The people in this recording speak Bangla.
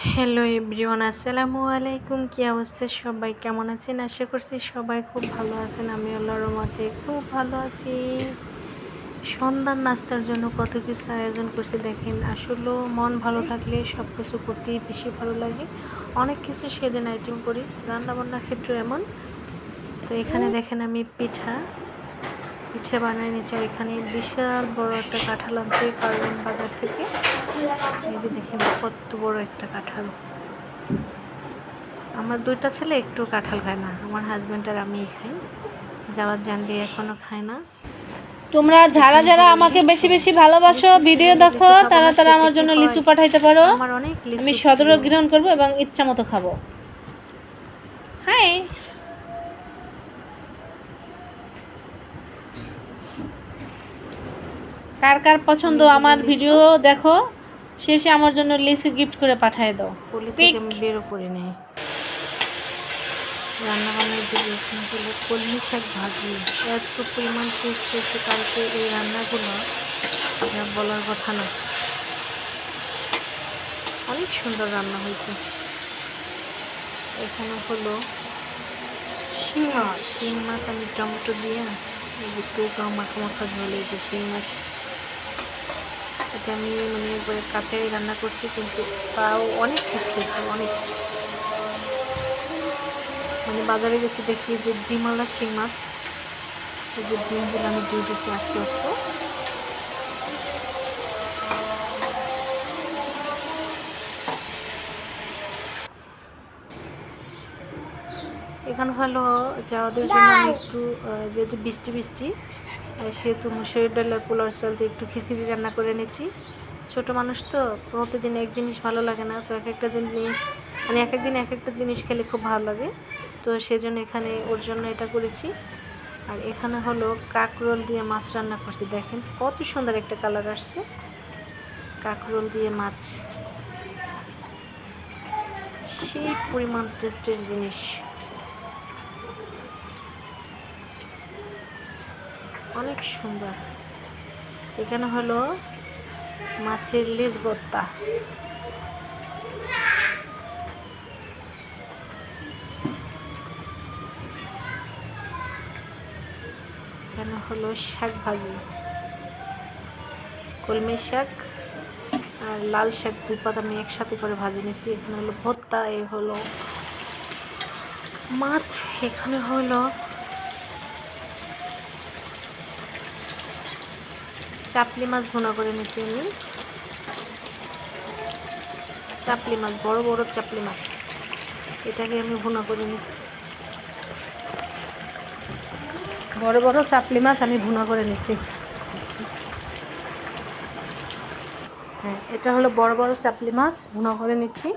হ্যালো এভরিওয়ান, আসসালামু আলাইকুম। কি অবস্থা সবাই, কেমন আছেন? আশা করছি সবাই খুব ভালো আছেন। আমি আল্লাহর রহমতে খুব ভালো আছি। সন্ধ্যার নাস্তার জন্য কত কিছু আয়োজন করছি দেখেন। আসলে মন ভালো থাকলে সব কিছু করতেই বেশি ভালো লাগে। অনেক কিছু সেদিন আইটেম করি, রান্নাবান্নার ক্ষেত্রে এমন। তো এখানে দেখেন আমি পিঠা বানিয়ে নিয়েছি। আর এখানে বিশাল বড় একটা কাঁঠাল আনতে পারবেন বাজার থেকে। এই যে দেখেন কত বড় একটা কাঁঠাল। আমার দুইটা ছেলে একটু কাঁঠাল খায় না, আমার হাজব্যান্ড আর আমিই খাই। যাওয়ার জানবি এখনো খায় না। তোমরা যারা যারা আমাকে বেশি বেশি ভালোবাসো, ভিডিও দেখো, তারা তারা আমার জন্য লিচু পাঠাইতে পারো। আমার অনেক আমি লিচু সদর গ্রহণ করবো এবং ইচ্ছা মতো খাবো। হাই, কার কার পছন্দ আমার ভিডিও দেখো, শেষে আমার জন্য লিচু গিফট করে পাঠিয়ে দাও। পলি থেকে আমি বেরো করে নেই। রান্নাবান্নার দিকে এখানে হলো কলমি শাক ভাজি। এত পরিমাণ টেস্ট হয়েছে কালকে এই রান্নাগুলো, যা বলার কথা না। অনেক সুন্দর রান্না হয়েছে। এখানে হলো শিং মাছ আমি টমেটো দিয়ে একটু মাখা মাখা ঝোলে, যে শিং মাছ, এটা আমি একবারে কাঁচাই রান্না করছি, কিন্তু তাও অনেক টেস্ট হয়েছে। অনেক বাজারে গেছি দেখি যে ডিমালা শিং মাছ, এই যে ডিমগুলো আমি দিয়ে দিচ্ছি আস্তে আস্তে। এখানে হলো যাওয়াদের জন্য আমি একটু, যেহেতু বৃষ্টি সেহেতু মুসুরির ডাল আর পোলার চাল দিয়ে একটু খিচুড়ি রান্না করে নিচ্ছি। ছোটো মানুষ তো, প্রতিদিন এক জিনিস ভালো লাগে না, তো এক একটা জিনিস এক একদিন এক একটা জিনিস খেলে খুব ভালো লাগে। তো সেজন্য এখানে ওর জন্য এটা করেছি। আর এখানে হলো কাঁকরোল দিয়ে মাছ রান্না করছি। দেখেন কত সুন্দর একটা কালার আসছে। কাঁকরোল দিয়ে মাছ সেই পরিমাণ টেস্টের জিনিস, অনেক সুন্দর। এখানে হলো মাছের লেজ ভর্তা। এখানে হলো শাক ভাজি, কলমি শাক আর লাল শাক, দুই পাতা আমি একসাথে করে ভাজি নিয়েছি। এখানে হলো ভর্তা, এ হলো মাছ। এখানে হলো চাপলি মাছ ভুনা করে নিয়েছি আমি। চাপলি মাছ, বড় বড় চাপলি মাছ, এটাকে আমি ভুনা করে নিয়েছি। বড় বড় চাপলি মাছ আমি ভুনা করে নিচ্ছি। হ্যাঁ, এটা হলো বড় বড় চাপলি মাছ ভুনা করে নিচ্ছি।